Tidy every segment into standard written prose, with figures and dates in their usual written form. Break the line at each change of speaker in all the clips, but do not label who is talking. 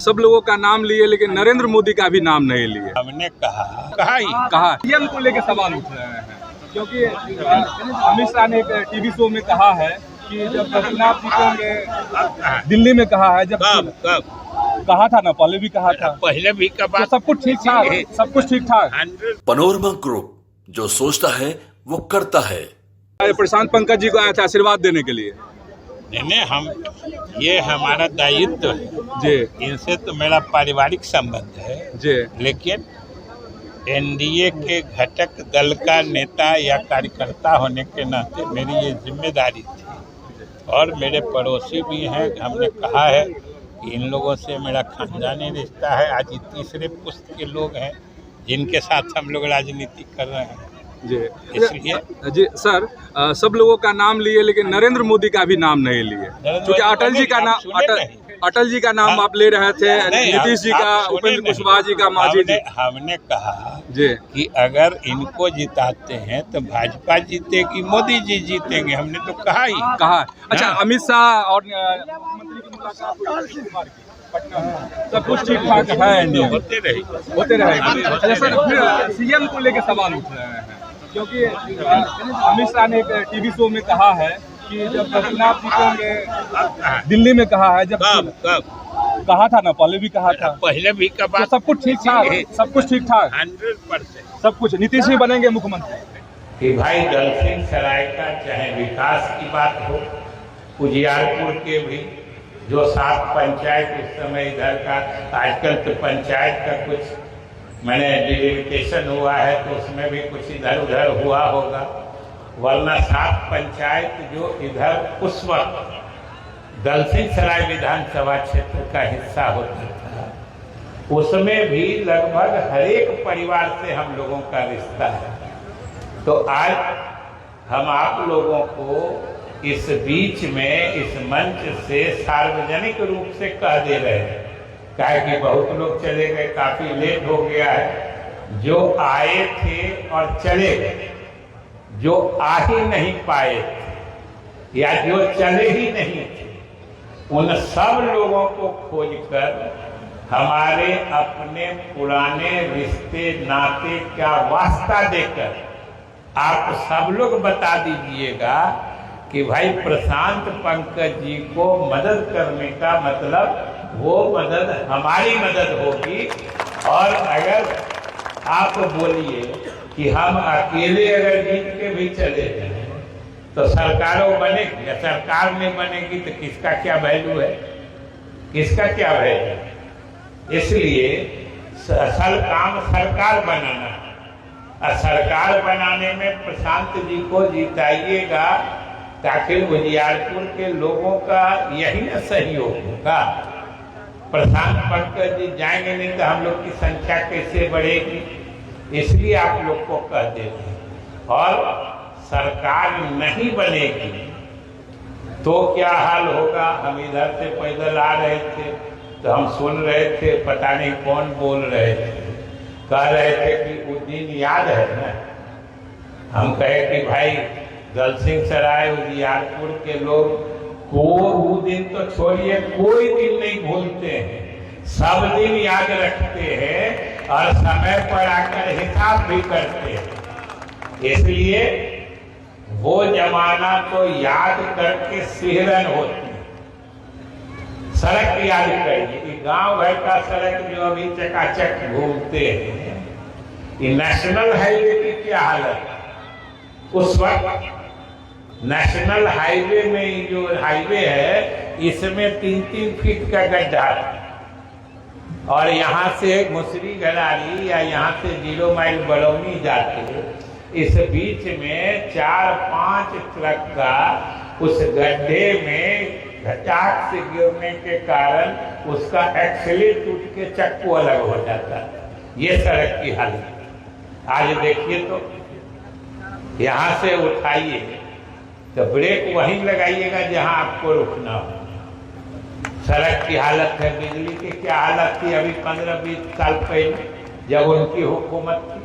सब लोगों का नाम लिए लेकिन नरेंद्र मोदी का भी नाम नहीं लिए।
हमने कहा
पीएम को लेकर सवाल उठ रहे हैं क्योंकि अमित शाह ने एक टीवी शो में कहा है कि जब चुनाव जीतेंगे, दिल्ली में कहा है, जब
कब
कहा था ना, पहले भी कहा था,
पहले भी कब
तो सब कुछ ठीक ठाक, सब कुछ ठीक ठाक।
पनोरमा ग्रुप, जो सोचता है वो करता है।
प्रशांत पंकज जी को आया था आशीर्वाद देने के लिए।
नहीं, ये हमारा दायित्व है
जी,
इनसे तो मेरा पारिवारिक संबंध है
जी,
लेकिन एनडीए के घटक दल का नेता या कार्यकर्ता होने के नाते मेरी ये जिम्मेदारी थी और मेरे पड़ोसी भी हैं। हमने कहा है कि इन लोगों से मेरा खानदानी रिश्ता है। आज ये तीसरे पुश्त के लोग हैं जिनके साथ हम लोग राजनीति कर रहे हैं।
जी,
इसलिए
जी सर, सब लोगों का नाम लिए लेकिन नरेंद्र मोदी का भी नाम नहीं लिए, क्योंकि अटल जी का नाम आप ले रहे थे, नीतीश जी का, उपेंद्र कुशवाहा जी का, मांझी जी।
हमने कहा
जी
कि अगर इनको जिताते हैं तो भाजपा जीतेगी, मोदी जी जीतेंगे। हमने तो कहा।
अच्छा, अमित शाह और मुख्यमंत्री की मुलाकात पटना में, सब कुछ ठीक ठाक है, इंडिया
होते
रहेगी। अच्छा सर, फिर सीएम को लेकर सवाल उठ रहे हैं क्योंकि अमित शाह ने एक टीवी शो में कहा है कि जब चुनाव जीतेंगे, दिल्ली में कहा है, जब
कब
कहा था ना, पहले भी कहा था,
पहले भी कब
तो सब कुछ ठीक ठाक, सब कुछ ठीक ठाक,
100%
सब कुछ। नीतीश जी बनेंगे मुख्यमंत्री।
कि भाई दलसिंह सराय का चाहे विकास की बात हो, उजियारपुर के भी जो 7 पंचायत इस समय इधर का, आजकल तो पंचायत का कुछ मैंने डिलिमिटेशन हुआ है तो उसमें भी कुछ इधर उधर हुआ होगा, वरना 7 पंचायत जो इधर उस वक्त दलसिंह सराय विधानसभा क्षेत्र का हिस्सा होता था, उसमें भी लगभग हर एक परिवार से हम लोगों का रिश्ता है। तो आज हम आप लोगों को इस बीच में इस मंच से सार्वजनिक रूप से कह दे रहे हैं, काहे कि बहुत लोग चले गए, काफी लेट हो गया है। जो आए थे और चले गए, जो आ ही नहीं पाए थे या जो चले ही नहीं थे, उन सब लोगों को खोजकर हमारे अपने पुराने रिश्ते नाते का वास्ता देकर आप सब लोग बता दीजिएगा कि भाई प्रशांत पंकज जी को मदद करने का मतलब वो मदद हमारी मदद होगी। और अगर आप बोलिए कि हम अकेले अगर जीत के भी चले जाएं तो सरकारों बनेगी या सरकार में बनेगी तो किसका क्या वैल्यू है, किसका क्या वैल्यू है। इसलिए असल काम सरकार बनाना है और सरकार बनाने में प्रशांत जी को जिताइएगा ताकि उजियारपुर के लोगों का यही न सहयोग होगा। प्रशांत पंकज जी जाएंगे नहीं तो हम लोग की संख्या कैसे बढ़ेगी, इसलिए आप लोग को कह देते हैं। और सरकार नहीं बनेगी तो क्या हाल होगा। हम इधर से पैदल आ रहे थे तो हम सुन रहे थे, पता नहीं कौन बोल रहे थे, कह रहे थे कि वो दिन याद है ना। हम कहे कि भाई दलसिंह सराय उजियारपुर के लोग को वो दिन तो छोड़िए, कोई दिन नहीं भूलते हैं, सब दिन याद रखते हैं और समय पर आकर हिसाब भी करते हैं। इसलिए वो जमाना तो याद करके सिहरन होती है। सड़क याद करिए कि गांव भर का सड़क जो अभी चकाचक घूमते हैं, ये नेशनल हाईवे की क्या हालत है। उस वक्त नेशनल हाईवे में जो हाईवे है इसमें 3-3 फीट का गड्ढा है और यहाँ से मुसरी गरारी या यहाँ से 0 माइल बरौनी जाते, इस बीच में 4-5 ट्रक का उस गड्ढे में घटाक से गिरने के कारण उसका एक्सीलेटर टूट के चक्कू अलग हो जाता है। ये सड़क की हालत आज देखिए तो यहाँ से उठाइए तो ब्रेक वहीं लगाइएगा जहां आपको रुकना हो। सड़क की हालत है, बिजली की क्या हालत थी अभी 15-20 साल पहले जब उनकी हुकूमत थी,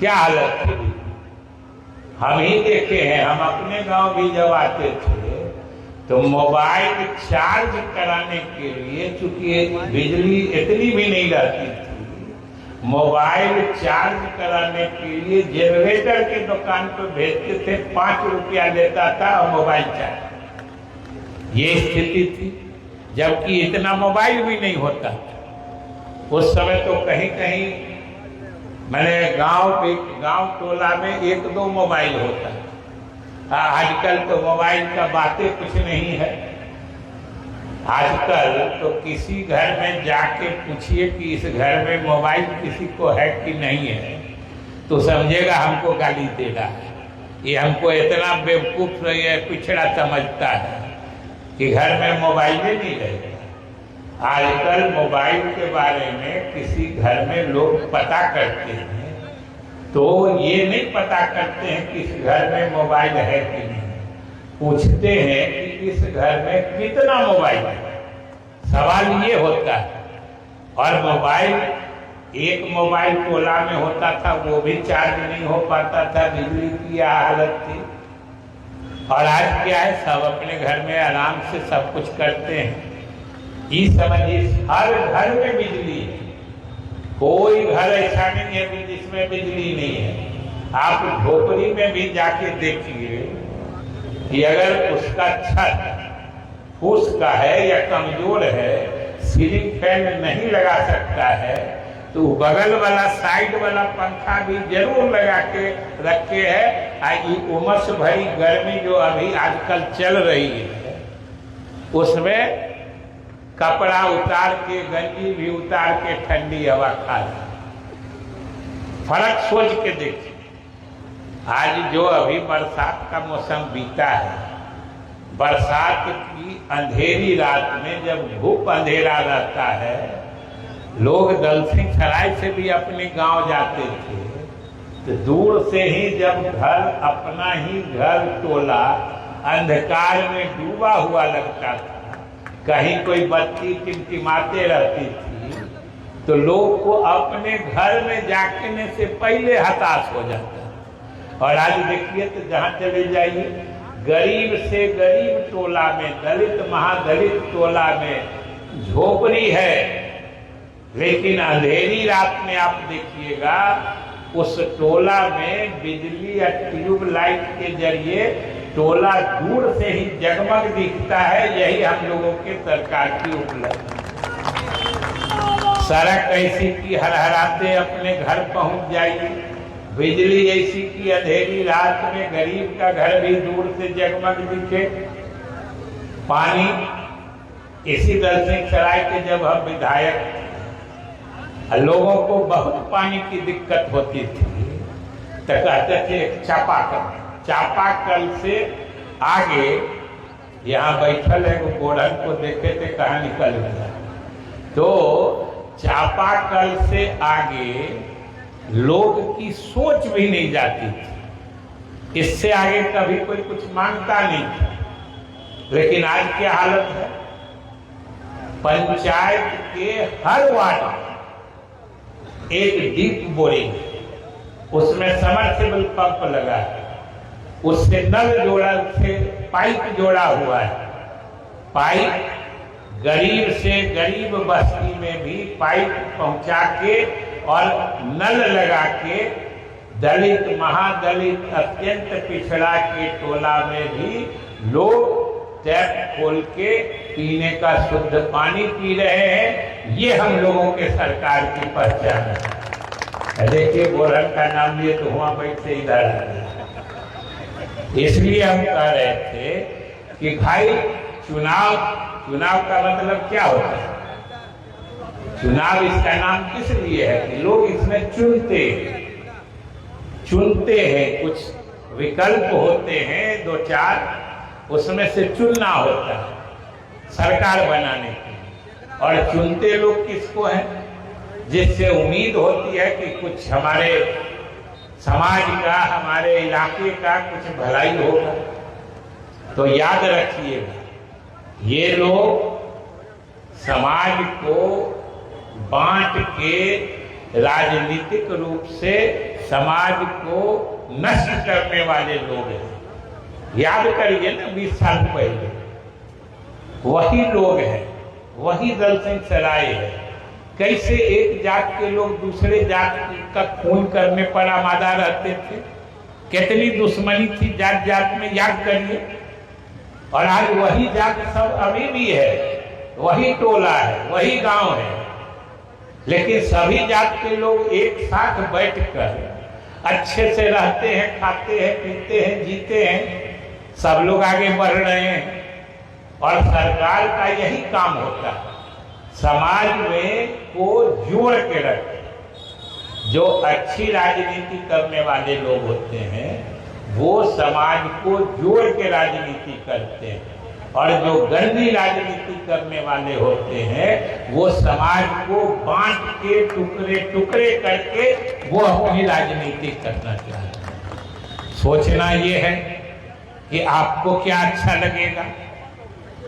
क्या हालत थी हम ही देखे हैं। हम अपने गांव भी जब आते थे तो मोबाइल चार्ज कराने के लिए, चूंकि बिजली इतनी भी नहीं रहती थी, मोबाइल चार्ज कराने के लिए जनरेटर की दुकान पर भेजते थे, 5 रुपया लेता था और मोबाइल चार्ज। ये स्थिति थी, जबकि इतना मोबाइल भी नहीं होता था उस समय। तो कहीं कहीं मैंने गांव टोला में 1-2 मोबाइल होता है। आजकल तो मोबाइल का बातें कुछ नहीं है। आजकल तो किसी घर में जाके पूछिए कि इस घर में मोबाइल किसी को है कि नहीं है, तो समझेगा हमको गाली दे रहा है, ये हमको इतना बेवकूफ पिछड़ा समझता है कि घर में मोबाइल नहीं रहेगा। आजकल मोबाइल के बारे में किसी घर में लोग पता करते हैं तो ये नहीं पता करते हैं कि इस घर में मोबाइल है कि नहीं, पूछते हैं कि इस घर में कितना मोबाइल है। सवाल ये होता है। और मोबाइल, एक मोबाइल टोला में होता था, वो भी चार्ज नहीं हो पाता था, बिजली की हालत थी। और आज क्या है, सब अपने घर में आराम से सब कुछ करते हैं। ये समझिए हर घर में बिजली है, कोई घर ऐसा नहीं है जिसमें बिजली नहीं है। आप झोपड़ी में भी जाके देखिए कि अगर उसका छत फूस का है या कमजोर है, सीलिंग फैन नहीं लगा सकता है, तो बगल वाला साइड वाला पंखा भी जरूर लगा के रखे है। ये उमस भरी गर्मी जो अभी आजकल चल रही है, उसमें कपड़ा उतार के, गंजी भी उतार के ठंडी हवा खा रहे। फर्क सोच के देखिए। आज जो अभी बरसात का मौसम बीता है, बरसात की अंधेरी रात में जब धूप अंधेरा रहता है, लोग दलसिंह सराय से भी अपने गांव जाते थे, तो दूर से ही जब घर, अपना ही घर टोला अंधकार में डूबा हुआ लगता था, कहीं कोई बत्ती टिमटिमाते रहती थी, तो लोग को अपने घर में जाने से पहले हताश हो जाता। और आज देखिए तो जहां चले जाइए, गरीब से गरीब टोला में, दलित महादलित टोला में झोपड़ी है, लेकिन अंधेरी रात में आप देखिएगा उस टोला में बिजली या ट्यूबलाइट के जरिए टोला दूर से ही जगमग दिखता है। यही हम लोगों के सरकार की उपलब्धि। सड़क ऐसी की हरहराते अपने घर पहुंच जाइए, बिजली ऐसी की अंधेरी रात में गरीब का घर भी दूर से जगमग दिखे। पानी, इसी दलसिंह सराय के जब हम विधायक, लोगों को बहुत पानी की दिक्कत होती थी, तो कहते थे चापाकल से आगे, यहाँ बैठल है वो गोरन को देखे थे कहाँ निकल गया, तो चापाकल से आगे लोग की सोच भी नहीं जाती थी। इससे आगे कभी कोई कुछ मांगता नहीं था। लेकिन आज क्या हालत है, पंचायत के हर वार्ड एक डीप बोरिंग, उसमें समरसेबल पंप लगा है, उससे नल जोड़ा, से पाइप जोड़ा हुआ है। पाइप गरीब से गरीब बस्ती में भी पाइप पहुंचा के और नल लगा के दलित महादलित अत्यंत पिछड़ा के टोला में भी लोग टैप खोल के पीने का शुद्ध पानी पी रहे हैं। ये हम लोगों के सरकार की पहचान है। देखिए गोरन का नाम लिए तो हुआ बैठ से इधर आ गया। इसलिए हम कह रहे थे कि भाई चुनाव का मतलब क्या होता है? चुनाव इसका नाम किस लिए है कि लोग इसमें चुनते हैं, कुछ विकल्प होते हैं 2-4, उसमें से चुनना होता है सरकार बनाने की। और चुनते लोग किसको हैं? जिससे उम्मीद होती है कि कुछ हमारे समाज का, हमारे इलाके का कुछ भलाई होगा। तो याद रखिएगा, ये लोग समाज को बांट के राजनीतिक रूप से समाज को नष्ट करने वाले लोग हैं। याद करिए ना, 20 साल पहले वही लोग हैं, वही दल सिंह सराय है। कैसे एक जात के लोग दूसरे जात का खून करने पर आमादा रहते थे, कितनी दुश्मनी थी जात जात में, याद करिए। और आज वही जात सब अभी भी है, वही टोला है, वही गांव है, लेकिन सभी जात के लोग एक साथ बैठकर अच्छे से रहते हैं, खाते हैं, पीते हैं, जीते हैं, सब लोग आगे बढ़ रहे हैं। और सरकार का यही काम होता है, समाज में को जोड़ के रखे। जो अच्छी राजनीति करने वाले लोग होते हैं वो समाज को जोड़ के राजनीति करते हैं, और जो गंदी राजनीति करने वाले होते हैं वो समाज को बांट के टुकड़े टुकड़े करके वो अपनी राजनीति करना चाहते हैं। सोचना ये है कि आपको क्या अच्छा लगेगा।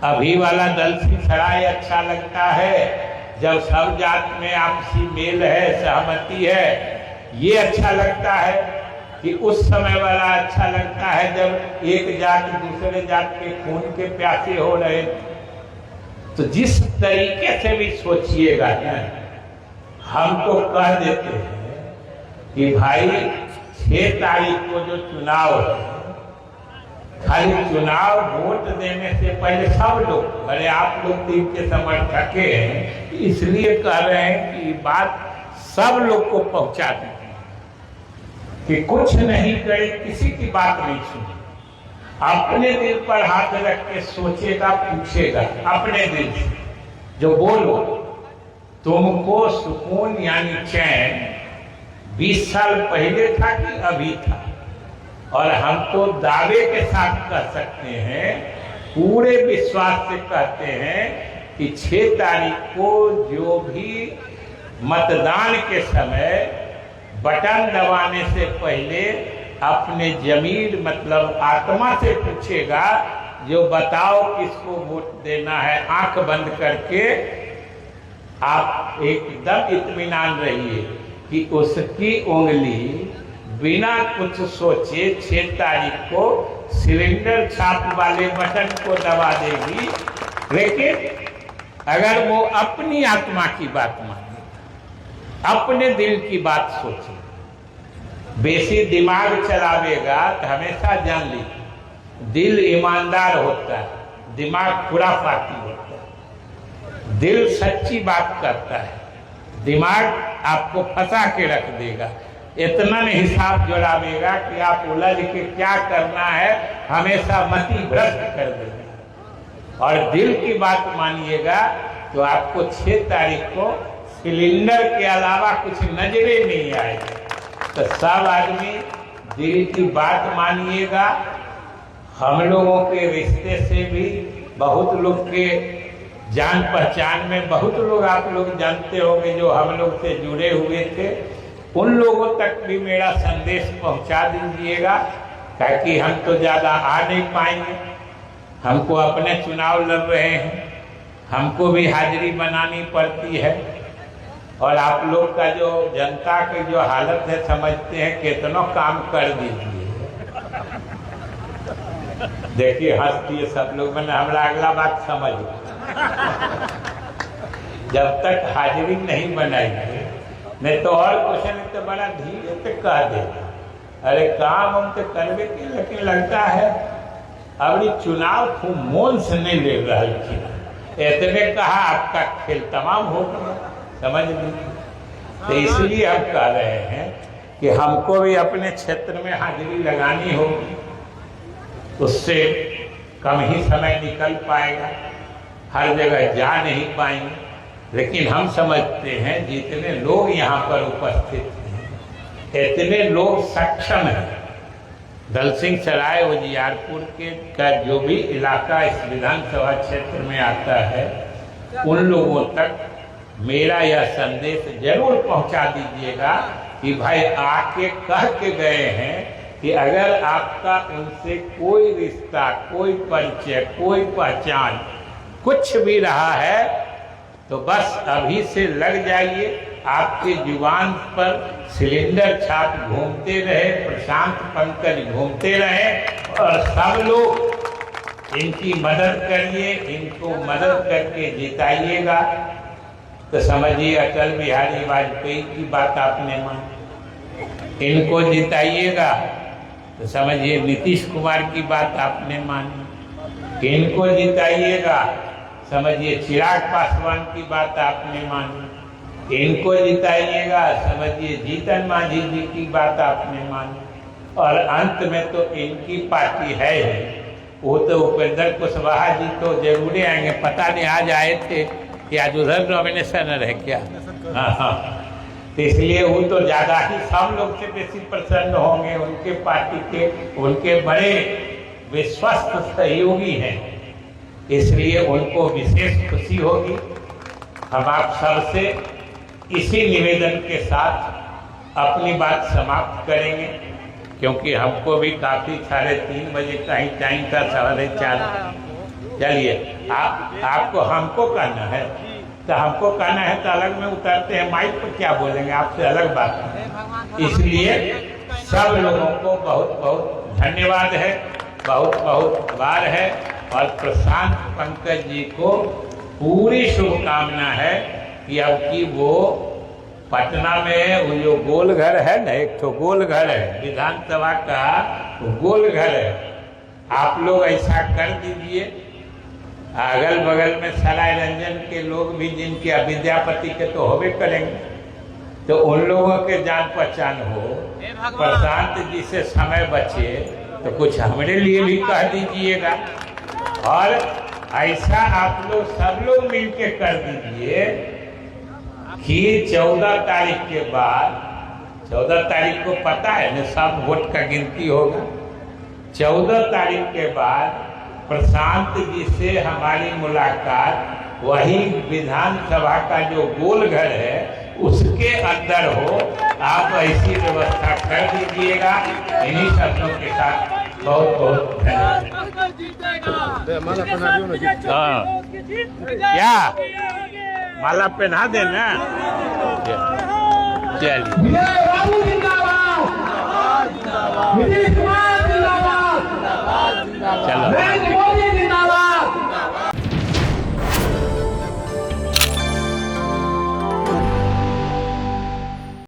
अभी वाला दल सिंह सराय अच्छा लगता है जब सब जात में आपसी मेल है, सहमति है, ये अच्छा लगता है कि उस समय वाला अच्छा लगता है जब एक जात दूसरे जात के खून के प्यासे हो रहे। तो जिस तरीके से भी सोचिएगा ना, हम तो कह देते हैं कि भाई 6 तारीख को जो चुनाव है, खाली चुनाव वोट देने से पहले सब लोग, अरे आप लोग तो इनके समर्थक हैं, इसलिए कह रहे हैं कि बात सब लोग को पहुंचा दें कि कुछ नहीं करे, किसी की बात नहीं सुने, अपने दिल पर हाथ रख के सोचेगा, पूछेगा अपने दिल से, जो बोलो तुमको सुकून यानी चैन 20 साल पहले था कि अभी था। और हम तो दावे के साथ कह सकते हैं, पूरे विश्वास से कहते हैं कि 6 तारीख को जो भी मतदान के समय बटन दबाने से पहले अपने जमीर मतलब आत्मा से पूछेगा, जो बताओ किसको वोट देना है, आंख बंद करके आप एकदम इत्मीनान रहिए कि उसकी उंगली बिना कुछ सोचे 6 तारीख को सिलेंडर छाप वाले बटन को दबा देगी। लेकिन अगर वो अपनी आत्मा की बात माने, अपने दिल की बात सोचे, बेसी दिमाग चलावेगा तो हमेशा जान लीजिए दिल ईमानदार होता है, दिमाग खुराफाती होता है। दिल सच्ची बात करता है, दिमाग आपको फंसा के रख देगा, इतना नहीं हिसाब जोड़ावेगा कि आप उलझ के क्या करना है, हमेशा मति भ्रष्ट कर देगा। और दिल की बात मानिएगा तो आपको 6 तारीख को सिलेंडर के अलावा कुछ नजरे नहीं आएगा। तो सब आदमी दिल की बात मानिएगा। हम लोगों के रिश्ते से भी बहुत लोग के जान पहचान में बहुत लोग आप लोग जानते होंगे जो हम लोग से जुड़े हुए थे, उन लोगों तक भी मेरा संदेश पहुंचा दीजिएगा, ताकि हम तो ज़्यादा आ नहीं पाएंगे। हमको अपने चुनाव लड़ रहे हैं, हमको भी हाजिरी बनानी पड़ती है, और आप लोग का जो जनता की जो हालत है समझते हैं, कितना काम कर दीजिए। देखिए हंसती है सब लोग, मैंने हमारा अगला बात समझ जब तक हाजिरी नहीं बनाएंगे, नहीं तो और क्वेश्चन तो बड़ा धीरे से कह देगा, अरे काम हम तो करवे के, लेकिन लगता है अब चुनाव खूब मोल से नहीं ले रहा थी, इतने कहा आपका खेल तमाम हो गया, समझ लीजिए। तो इसलिए हम कह रहे हैं कि हमको भी अपने क्षेत्र में हाजिरी लगानी होगी, उससे कम ही समय निकल पाएगा, हर जगह जा नहीं पाएंगे, लेकिन हम समझते हैं जितने लोग यहाँ पर उपस्थित हैं इतने लोग सक्षम हैं। दल सिंह सराय उजियारपुर के का जो भी इलाका इस विधानसभा क्षेत्र में आता है, उन लोगों तक मेरा यह संदेश जरूर पहुंचा दीजिएगा कि भाई आके कह के गए हैं कि अगर आपका उनसे कोई रिश्ता, कोई परिचय, कोई पहचान कुछ भी रहा है तो बस अभी से लग जाइए। आपके जुबान पर सिलेंडर छाप घूमते रहे, प्रशांत पंकज घूमते रहे, और सब लोग इनकी मदद करिए, इनको मदद करके जिताइएगा तो समझिए अटल बिहारी वाजपेयी की बात आपने मानी। इनको जिताइएगा तो समझिए नीतीश कुमार की बात आपने मानी। इनको जिताइएगा समझिए चिराग पासवान की बात आपने मानी। इनको जिताइएगा समझिए जीतन मांझी जी की बात आपने मानी। और अंत में तो इनकी पार्टी है वो तो उपेंद्र कुशवाहा जी तो जरूर आएंगे। पता नहीं आज आए थे कि आज उधर नॉमिनेशन रहे क्या। हाँ, तो इसलिए वो तो ज़्यादा ही सब लोग से बेसी प्रसन्न होंगे। उनके पार्टी के उनके बड़े विश्वस्त सहयोगी हैं, इसलिए उनको विशेष खुशी होगी। हम आप सबसे इसी निवेदन के साथ अपनी बात समाप्त करेंगे, क्योंकि हमको भी काफ़ी 3:30 बजे का ही टाइम था, 4:30। चलिए आपको हमको कहना है तो हमको कहना है तो अलग में उतरते हैं, माइक पर क्या बोलेंगे आपसे अलग बात है। इसलिए सब लोगों को बहुत बहुत धन्यवाद है, बहुत बहुत बार है। और प्रशांत पंकज जी को पूरी शुभकामना है कि अब की वो पटना में वो जो गोल घर है ना, एक तो गोल घर है विधानसभा का, गोल घर है, आप लोग ऐसा कर दीजिए। अगल बगल में सराय रंजन के लोग भी जिनके विद्यापति के तो होबे करेंगे, तो उन लोगों के जान पहचान हो, प्रशांत जी से समय बचे तो कुछ हमारे लिए भी कह दीजिएगा। और ऐसा आप लोग सब लोग मिलके कर दीजिए कि 14 तारीख के बाद, 14 तारीख को पता है ना सब वोट का गिनती होगा। 14 तारीख के बाद प्रशांत जी से हमारी मुलाकात वही विधानसभा का जो गोल घर है उसके अंदर हो। आप ऐसी व्यवस्था कर दीजिएगा। इन्हीं शब्दों के साथ बहुत बहुत धन्यवाद। क्या माला पहना देना, चलिए चलो।